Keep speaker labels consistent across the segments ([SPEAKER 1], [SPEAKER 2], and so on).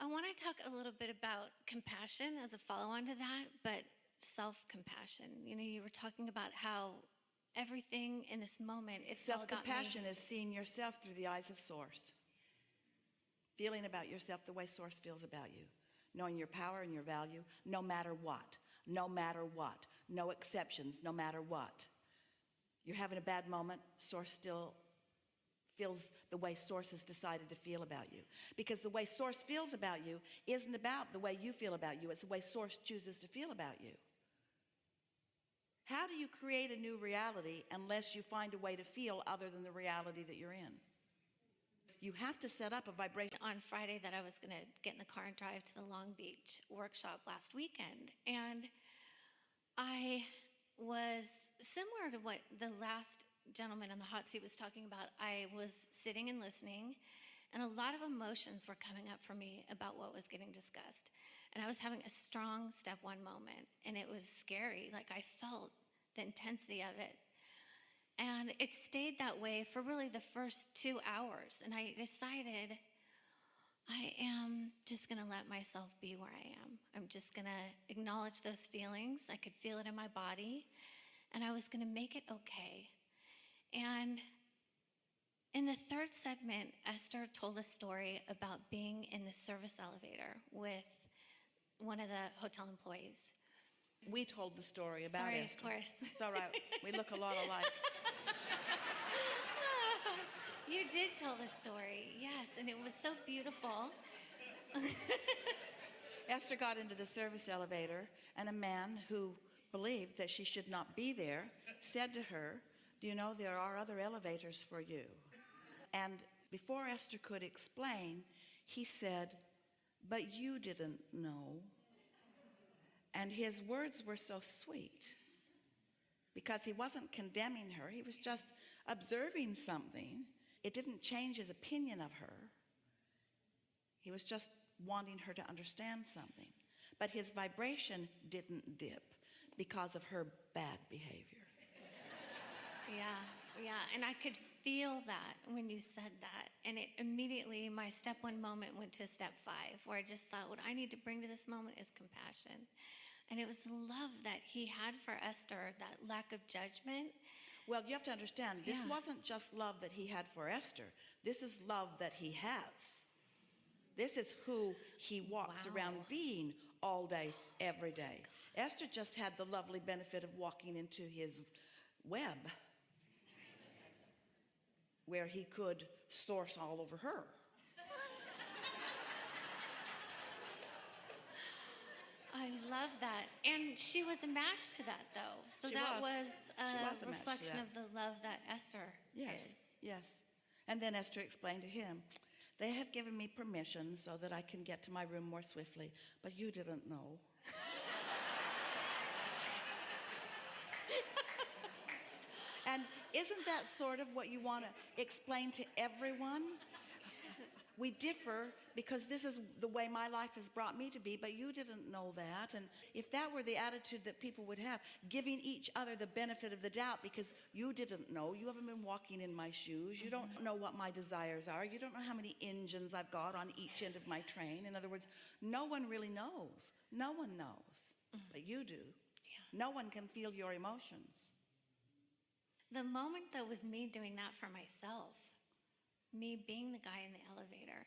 [SPEAKER 1] I want to talk a little bit about compassion as a follow-on to that, but self-compassion. You were talking about how everything in this moment, it's all about me.
[SPEAKER 2] Self-compassion is seeing yourself through the eyes of Source. Feeling about yourself the way Source feels about you. Knowing your power and your value, no matter what. No matter what. No exceptions, no matter what. You're having a bad moment, Source still feels the way Source has decided to feel about you. Because the way Source feels about you isn't about the way you feel about you. It's the way Source chooses to feel about you. How do you create a new reality unless you find a way to feel other than the reality that you're in? You have to set up a vibration.
[SPEAKER 1] On Friday that I was going to get in the car and drive to the Long Beach workshop last weekend. And I was similar to what the last gentleman in the hot seat was talking about. I was sitting and listening, and a lot of emotions were coming up for me about what was getting discussed. And I was having a strong step one moment, and it was scary. Like, I felt the intensity of it. And it stayed that way for really the first 2 hours. And I decided I am just going to let myself be where I am. I'm just going to acknowledge those feelings. I could feel it in my body. And I was going to make it okay. And in the third segment, Esther told a story about being in the service elevator with one of the hotel employees.
[SPEAKER 2] We told the story about Esther.
[SPEAKER 1] Of course.
[SPEAKER 2] It's all right. We look a lot alike.
[SPEAKER 1] You did tell the story, yes, and it was so beautiful.
[SPEAKER 2] Esther got into the service elevator, and a man who believed that she should not be there said to her, "Do you know there are other elevators for you?" And before Esther could explain, he said, "But you didn't know." And his words were so sweet because he wasn't condemning her. He was just observing something. It didn't change his opinion of her. He was just wanting her to understand something. But his vibration didn't dip because of her bad behavior.
[SPEAKER 1] Yeah, and I could feel that when you said that. And it immediately, my step one moment went to step 5, where I just thought, what I need to bring to this moment is compassion. And it was the love that he had for Esther, that lack of judgment.
[SPEAKER 2] Well, you have to understand, this wasn't just love that he had for Esther. This is love that he has. This is who he walks around being all day, every day. Esther just had the lovely benefit of walking into his web, where he could source all over her.
[SPEAKER 1] I love that. And she was a match to that, though. So that was a reflection of the love that Esther is.
[SPEAKER 2] Yes. And then Esther explained to him, "They have given me permission so that I can get to my room more swiftly, but you didn't know." And isn't that sort of what you want to explain to everyone? We differ because this is the way my life has brought me to be, but you didn't know that. And if that were the attitude that people would have, giving each other the benefit of the doubt because you didn't know, you haven't been walking in my shoes, you don't know what my desires are, you don't know how many engines I've got on each end of my train. In other words, no one really knows. No one knows, but you do.
[SPEAKER 1] Yeah.
[SPEAKER 2] No one can feel your emotions.
[SPEAKER 1] The moment that was me doing that for myself, me being the guy in the elevator,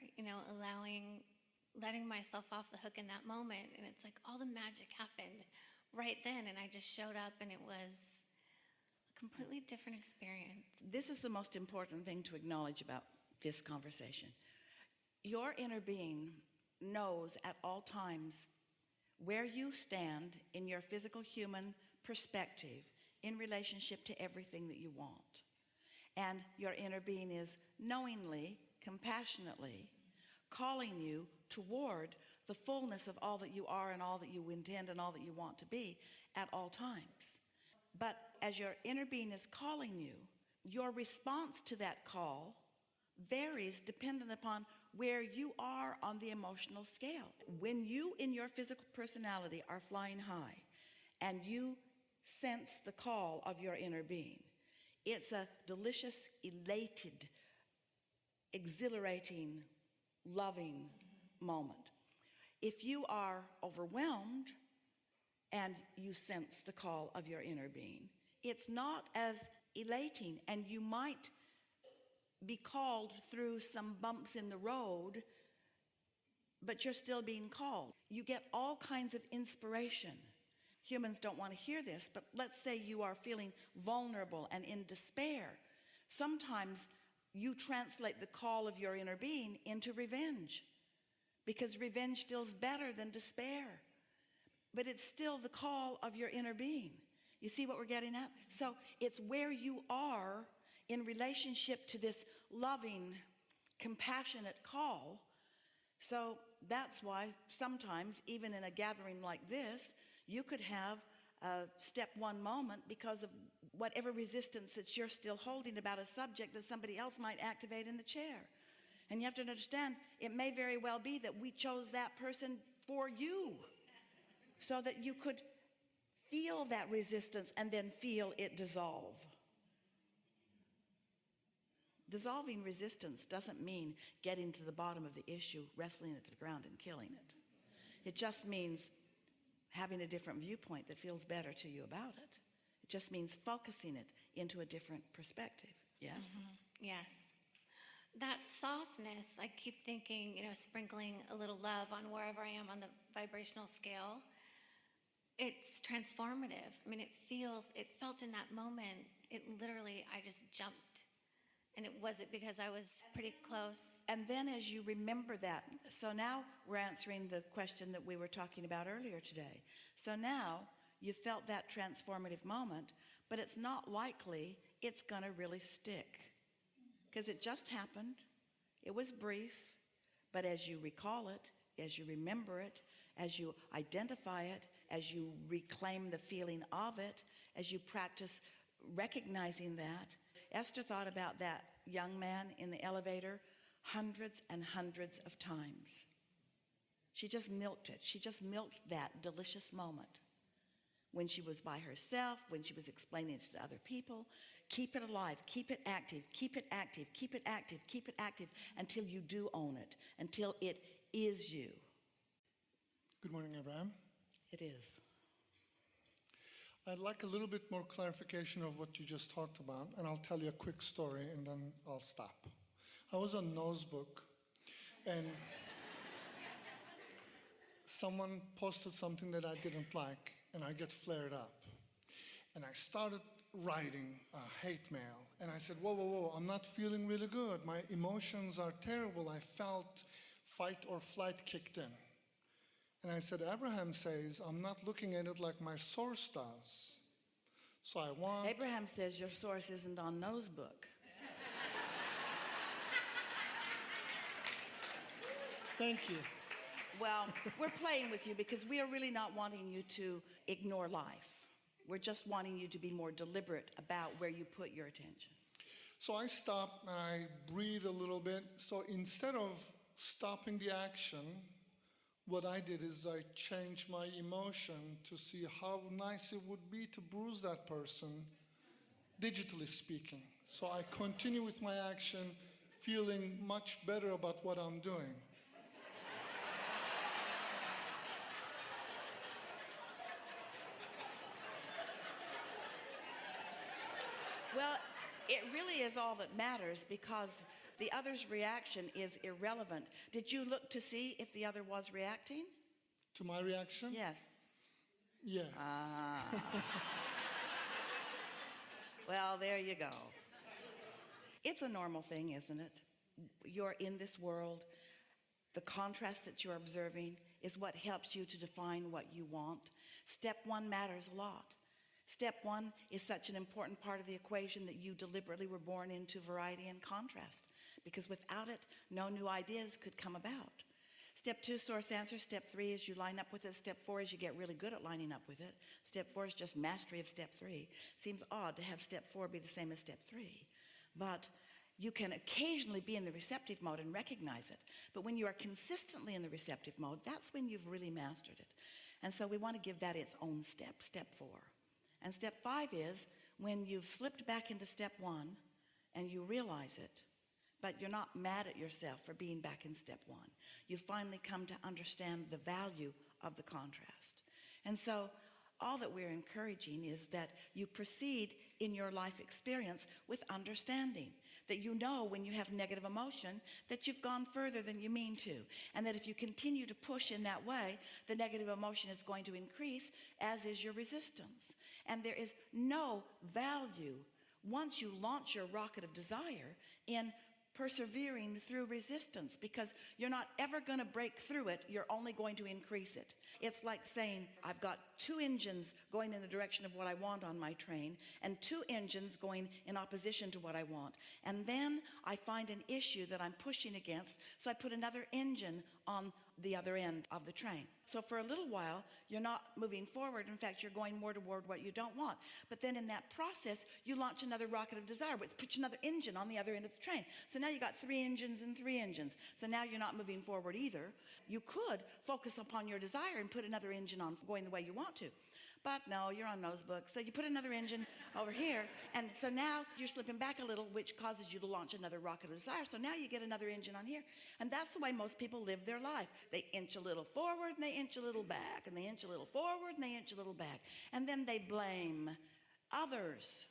[SPEAKER 1] letting myself off the hook in that moment. And it's like all the magic happened right then. And I just showed up, and it was a completely different experience.
[SPEAKER 2] This is the most important thing to acknowledge about this conversation. Your inner being knows at all times where you stand in your physical human perspective in relationship to everything that you want. And your inner being is knowingly, compassionately calling you toward the fullness of all that you are and all that you intend and all that you want to be at all times. But as your inner being is calling you, your response to that call varies dependent upon where you are on the emotional scale. When you in your physical personality are flying high and you sense the call of your inner being, it's a delicious, elated, exhilarating, loving moment. If you are overwhelmed and you sense the call of your inner being, it's not as elating, and you might be called through some bumps in the road, but you're still being called. You get all kinds of inspiration. Humans don't want to hear this, but let's say you are feeling vulnerable and in despair. Sometimes you translate the call of your inner being into revenge, because revenge feels better than despair. But it's still the call of your inner being. You see what we're getting at? So it's where you are in relationship to this loving, compassionate call. So that's why sometimes, even in a gathering like this, you could have a step one moment because of whatever resistance that you're still holding about a subject that somebody else might activate in the chair. And you have to understand, it may very well be that we chose that person for you, so that you could feel that resistance and then feel it dissolve. Dissolving resistance doesn't mean getting to the bottom of the issue, wrestling it to the ground and killing it. It just means having a different viewpoint that feels better to you about it. It just means focusing it into a different perspective. Yes?
[SPEAKER 1] Yes. That softness, I keep thinking, sprinkling a little love on wherever I am on the vibrational scale. It's transformative. I mean, it felt in that moment, I just jumped. And was it because I was pretty close?
[SPEAKER 2] And then as you remember that, so now we're answering the question that we were talking about earlier today. So now you felt that transformative moment, but it's not likely it's going to really stick, because it just happened. It was brief, but as you recall it, as you remember it, as you identify it, as you reclaim the feeling of it, as you practice recognizing that. Esther thought about that young man in the elevator hundreds and hundreds of times. She just milked it. She just milked that delicious moment. When she was by herself, when she was explaining it to other people. Keep it alive, keep it active, keep it active, keep it active, keep it active, until you do own it, until it is you.
[SPEAKER 3] Good morning, Abraham.
[SPEAKER 2] It is.
[SPEAKER 3] I'd like a little bit more clarification of what you just talked about, and I'll tell you a quick story and then I'll stop. I was on Nosebook, and someone posted something that I didn't like, and I get flared up. And I started writing hate mail, and I said, whoa, I'm not feeling really good. My emotions are terrible. I felt fight or flight kicked in. And I said, Abraham says, I'm not looking at it like my source does. So I want...
[SPEAKER 2] Abraham says your source isn't on Nosebook.
[SPEAKER 3] Thank you.
[SPEAKER 2] Well, we're playing with you because we are really not wanting you to ignore life. We're just wanting you to be more deliberate about where you put your attention.
[SPEAKER 3] So I stop and I breathe a little bit. So instead of stopping the action, what I did is I changed my emotion to see how nice it would be to bruise that person, digitally speaking. So I continue with my action, feeling much better about what I'm doing.
[SPEAKER 2] Well, it really is all that matters, because the other's reaction is irrelevant. Did you look to see if the other was reacting?
[SPEAKER 3] To my reaction?
[SPEAKER 2] Yes.
[SPEAKER 3] Yes.
[SPEAKER 2] Well, there you go. It's a normal thing, isn't it? You're in this world. The contrast that you're observing is what helps you to define what you want. Step one matters a lot. Step one is such an important part of the equation that you deliberately were born into variety and contrast, because without it, no new ideas could come about. Step two, source answer. Step three is you line up with it. Step four is you get really good at lining up with it. Step four is just mastery of step three. Seems odd to have step four be the same as step three, but you can occasionally be in the receptive mode and recognize it. But when you are consistently in the receptive mode, that's when you've really mastered it. And so we want to give that its own step, step four. And step five is when you've slipped back into step one and you realize it, but you're not mad at yourself for being back in step one. you finally come to understand the value of the contrast. And so all that we're encouraging is that you proceed in your life experience with understanding, that you know when you have negative emotion that you've gone further than you mean to, and that if you continue to push in that way, the negative emotion is going to increase, as is your resistance. And there is no value, once you launch your rocket of desire, in persevering through resistance, because you're not ever going to break through it. You're only going to increase it. It's like saying, I've got 2 engines going in the direction of what I want on my train, and 2 engines going in opposition to what I want. And then I find an issue that I'm pushing against, so I put another engine on the other end of the train. So for a little while, you're not moving forward. In fact, you're going more toward what you don't want. But then in that process, you launch another rocket of desire, which puts another engine on the other end of the train. So now you got 3 engines and 3 engines. So now you're not moving forward either. You could focus upon your desire and put another engine on going the way you want to. But no, you're on nosebook. So you put another engine over here. And so now you're slipping back a little, which causes you to launch another rocket of desire. So now you get another engine on here. And that's the way most people live their life. They inch a little forward and they inch a little back. And they inch a little forward and they inch a little back. And then they blame others.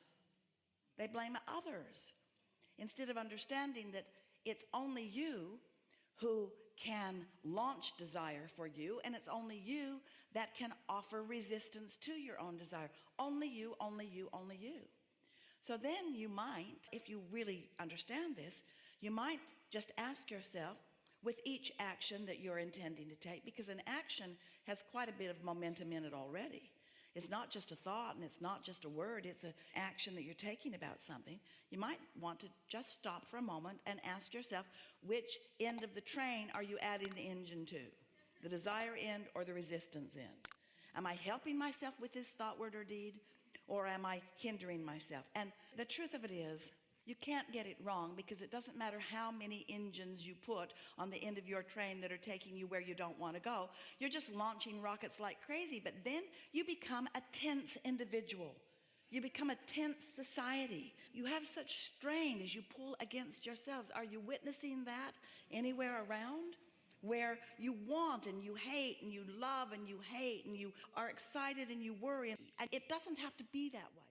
[SPEAKER 2] They blame others, instead of understanding that it's only you who can launch desire for you, and it's only you that can offer resistance to your own desire. Only you, only you, only you. So then you might, if you really understand this, you might just ask yourself, with each action that you're intending to take, because an action has quite a bit of momentum in it already. It's not just a thought and it's not just a word, it's an action that you're taking about something. You might want to just stop for a moment and ask yourself, which end of the train are you adding the engine to? The desire end or the resistance end? Am I helping myself with this thought, word, or deed? Or am I hindering myself? And the truth of it is, you can't get it wrong, because it doesn't matter how many engines you put on the end of your train that are taking you where you don't want to go. You're just launching rockets like crazy, but then you become a tense individual. You become a tense society. You have such strain as you pull against yourselves. Are you witnessing that anywhere around? Where you want and you hate and you love and you hate and you are excited and you worry. And it doesn't have to be that way.